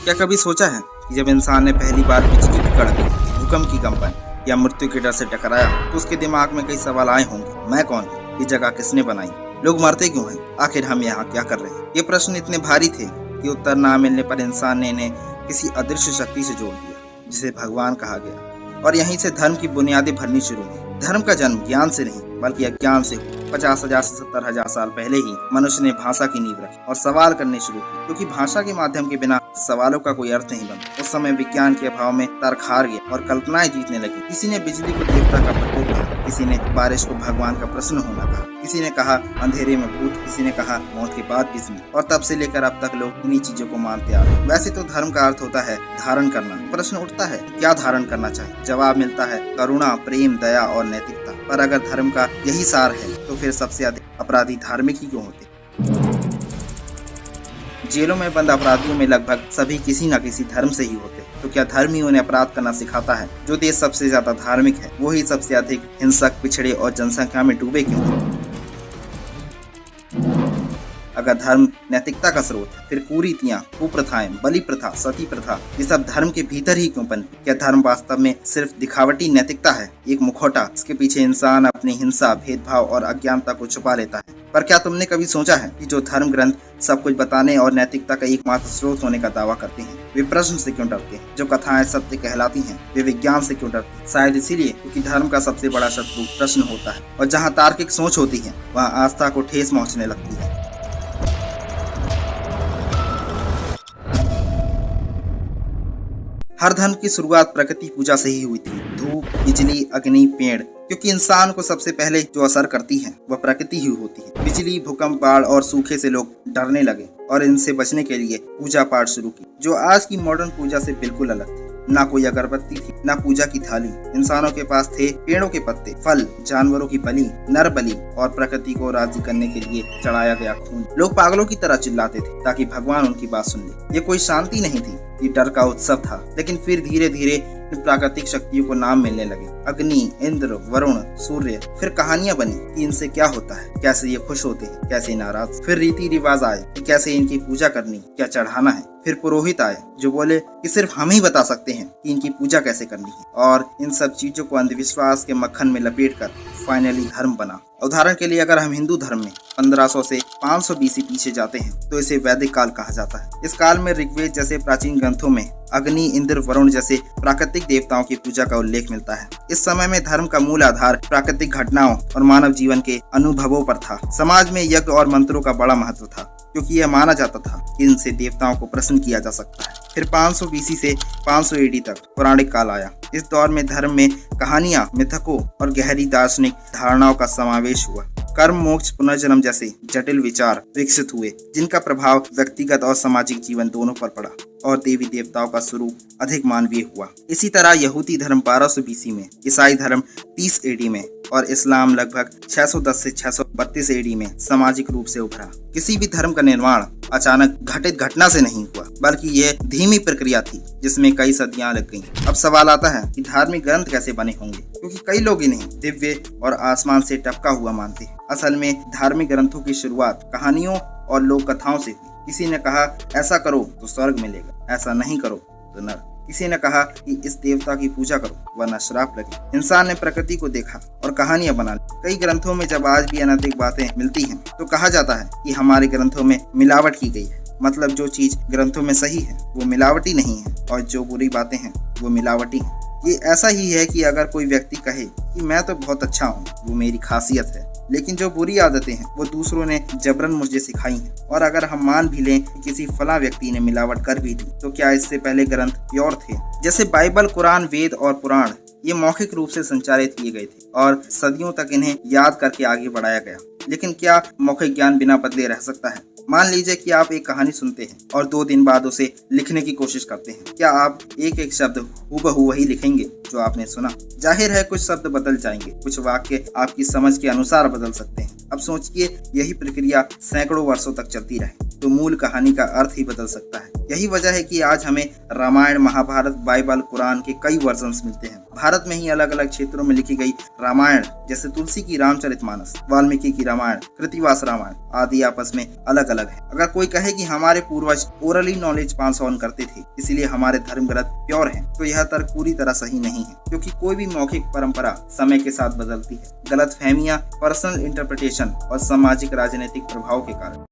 क्या कभी सोचा है कि जब इंसान ने पहली बार बिजली की कड़क, भूकंप की कंपन या मृत्यु के डर से टकराया तो उसके दिमाग में कई सवाल आए होंगे। मैं कौन हूँ? ये जगह किसने बनाई? लोग मरते क्यों हैं? आखिर हम यहाँ क्या कर रहे हैं? ये प्रश्न इतने भारी थे कि उत्तर ना मिलने पर इंसान ने इन्हें किसी अदृश्य शक्ति से जोड़ दिया, जिसे भगवान कहा गया। और यहीं से धर्म की बुनियादें भरनी शुरू हुई। धर्म का जन्म ज्ञान से नहीं बल्कि अज्ञान से हुआ। 50,000 से 70,000 साल पहले ही मनुष्य ने भाषा की नींव रखी और सवाल करने शुरू किए, क्योंकि भाषा के माध्यम के बिना सवालों का कोई अर्थ नहीं बना। उस समय विज्ञान के अभाव में तर्क हार गया और कल्पनाएं जीतने लगी। किसी ने बिजली को देवता का प्रकोप कहा, किसी ने बारिश को भगवान का प्रश्न होना कहा, किसी ने कहा अंधेरे में भूत, किसी ने कहा मौत के बाद बिजली। और तब से लेकर अब तक लोग इन्हीं चीजों को मानते आ रहे हैं। वैसे तो धर्म का अर्थ होता है धारण करना। प्रश्न उठता है क्या धारण करना चाहिए? जवाब मिलता है करुणा, प्रेम, दया और नैतिकता। पर अगर धर्म का यही सार है तो फिर सबसे अधिक अपराधी धार्मिक ही क्यों होते? जेलों में बंद अपराधियों में लगभग सभी किसी न किसी धर्म से ही होते। तो क्या धर्म ही उन्हें अपराध करना सिखाता है? जो देश सबसे ज्यादा धार्मिक है वो ही सबसे अधिक हिंसक, पिछड़े और जनसंख्या में डूबे क्यों है? अगर धर्म नैतिकता का स्रोत है फिर कुरीतियां, कुप्रथाएं, बलि प्रथा, सती प्रथा ये सब धर्म के भीतर ही क्यों पनपी? क्या धर्म वास्तव में सिर्फ दिखावटी नैतिकता है, एक मुखौटा जिसके पीछे इंसान अपनी हिंसा, भेदभाव और अज्ञानता को छुपा लेता है? पर क्या तुमने कभी सोचा है कि जो धर्म ग्रंथ सब कुछ बताने और नैतिकता का एकमात्र स्रोत होने का दावा करते हैं, वे प्रश्न से क्यों डरते हैं? जो कथाएं सत्य कहलाती हैं वे विज्ञान से क्यों डरती हैं? शायद इसीलिए क्योंकि धर्म का सबसे बड़ा शत्रु प्रश्न होता है, और जहाँ तार्किक सोच होती है वहाँ आस्था को ठेस पहुँचने लगती है। हर धर्म की शुरुआत प्रकृति पूजा से ही हुई थी। धूप, बिजली, अग्नि, पेड़, क्योंकि इंसान को सबसे पहले जो असर करती है वह प्रकृति ही होती है। बिजली, भूकंप, बाढ़ और सूखे से लोग डरने लगे और इनसे बचने के लिए पूजा पाठ शुरू की, जो आज की मॉडर्न पूजा से बिल्कुल अलग थी। ना कोई अगरबत्ती थी, ना पूजा की थाली। इंसानों के पास थे पेड़ों के पत्ते, फल, जानवरों की बलि, नर बलि और प्रकृति को राजी करने के लिए चढ़ाया गया खून। लोग पागलों की तरह चिल्लाते थे ताकि भगवान उनकी बात सुन ले। ये कोई शांति नहीं थी, ये डर का उत्सव था। लेकिन फिर धीरे धीरे प्राकृतिक शक्तियों को नाम मिलने लगे। अग्नि, इंद्र, वरुण, सूर्य। फिर कहानियां बनी कि इनसे क्या होता है, कैसे ये खुश होते हैं, कैसे नाराज। फिर रीति रिवाज आए कि कैसे इनकी पूजा करनी, क्या चढ़ाना है। फिर पुरोहित आए जो बोले कि सिर्फ हम ही बता सकते हैं कि इनकी पूजा कैसे करनी है। और इन सब चीजों को अंधविश्वास के मक्खन में लपेटकर फाइनली धर्म बना। उदाहरण के लिए अगर हम हिंदू धर्म में 1500 से 500 BC पीछे जाते हैं तो इसे वैदिक काल कहा जाता है। इस काल में ऋग्वेद जैसे प्राचीन ग्रंथों में अग्नि, इंद्र, वरुण जैसे प्राकृतिक देवताओं की पूजा का उल्लेख मिलता है। इस समय में धर्म का मूल आधार प्राकृतिक घटनाओं और मानव जीवन के अनुभवों पर था। समाज में यज्ञ और मंत्रों का बड़ा महत्व था, क्योंकि यह माना जाता था कि इनसे देवताओं को प्रसन्न किया जा सकता है। फिर 500 BC से 500 AD तक पौराणिक काल आया। इस दौर में धर्म में कहानियां, मिथकों और गहरी दार्शनिक धारणाओं का समावेश हुआ। कर्म, मोक्ष, पुनर्जन्म जैसे जटिल विचार विकसित हुए, जिनका प्रभाव व्यक्तिगत और सामाजिक जीवन दोनों पर पड़ा, और देवी देवताओं का स्वरूप अधिक मानवीय हुआ। इसी तरह यहूदी धर्म 1200 BC में, ईसाई धर्म 30 AD में और इस्लाम लगभग 610 से 632 AD में सामाजिक रूप से उभरा। किसी भी धर्म का निर्माण अचानक घटित घटना से नहीं हुआ, बल्कि यह धीमी प्रक्रिया थी जिसमें कई सदियां लग गईं। अब सवाल आता है कि धार्मिक ग्रंथ कैसे बने होंगे, क्योंकि कई लोग इन्हें दिव्य और आसमान से टपका हुआ मानते हैं। असल में धार्मिक ग्रंथों की शुरुआत कहानियों और लोक कथाओं से हुई। किसी ने कहा ऐसा करो तो स्वर्ग मिलेगा, ऐसा नहीं करो तो नरक। किसी ने कहा कि इस देवता की पूजा करो वरना श्राप लगे। इंसान ने प्रकृति को देखा और कहानियां बना ली। कई ग्रंथों में जब आज भी अनैतिक बातें मिलती हैं तो कहा जाता है कि हमारे ग्रंथों में मिलावट की गई है। मतलब जो चीज ग्रंथों में सही है वो मिलावटी नहीं है, और जो बुरी बातें हैं वो मिलावटी हैं। ये ऐसा ही है कि अगर कोई व्यक्ति कहे कि मैं तो बहुत अच्छा हूँ, वो मेरी खासियत है, लेकिन जो बुरी आदतें हैं वो दूसरों ने जबरन मुझे सिखाई हैं। और अगर हम मान भी लें कि किसी फला व्यक्ति ने मिलावट कर भी दी, तो क्या इससे पहले ग्रंथ प्योर थे? जैसे बाइबल, कुरान, वेद और पुराण ये मौखिक रूप से संचारित किए गए थे और सदियों तक इन्हें याद करके आगे बढ़ाया गया। लेकिन क्या मौखिक ज्ञान बिना बदले रह सकता है? मान लीजिए कि आप एक कहानी सुनते हैं और 2 दिन बाद उसे लिखने की कोशिश करते हैं। क्या आप एक एक शब्द हूबहू वही लिखेंगे जो आपने सुना? जाहिर है कुछ शब्द बदल जाएंगे, कुछ वाक्य आपकी समझ के अनुसार बदल सकते हैं। अब सोचिए यही प्रक्रिया सैकड़ों वर्षों तक चलती रहे तो मूल कहानी का अर्थ ही बदल सकता है। यही वजह है कि आज हमें रामायण, महाभारत, बाइबल, कुरान के कई वर्जन्स मिलते हैं भारत में ही अलग अलग क्षेत्रों में लिखी गई रामायण जैसे तुलसी की रामचरितमानस, वाल्मीकि की रामायण, कृतिवास रामायण आदि आपस में अलग अलग है। अगर कोई कहे कि हमारे पूर्वज ओरली नॉलेज पास ऑन करते थे इसलिए हमारे धर्म ग्रंथ प्योर हैं, तो यह तर्क पूरी तरह सही नहीं है, क्योंकि कोई भी मौखिक परंपरा समय के साथ बदलती है। गलतफहमियां, पर्सनल इंटरप्रिटेशन और सामाजिक राजनीतिक प्रभाव के कारण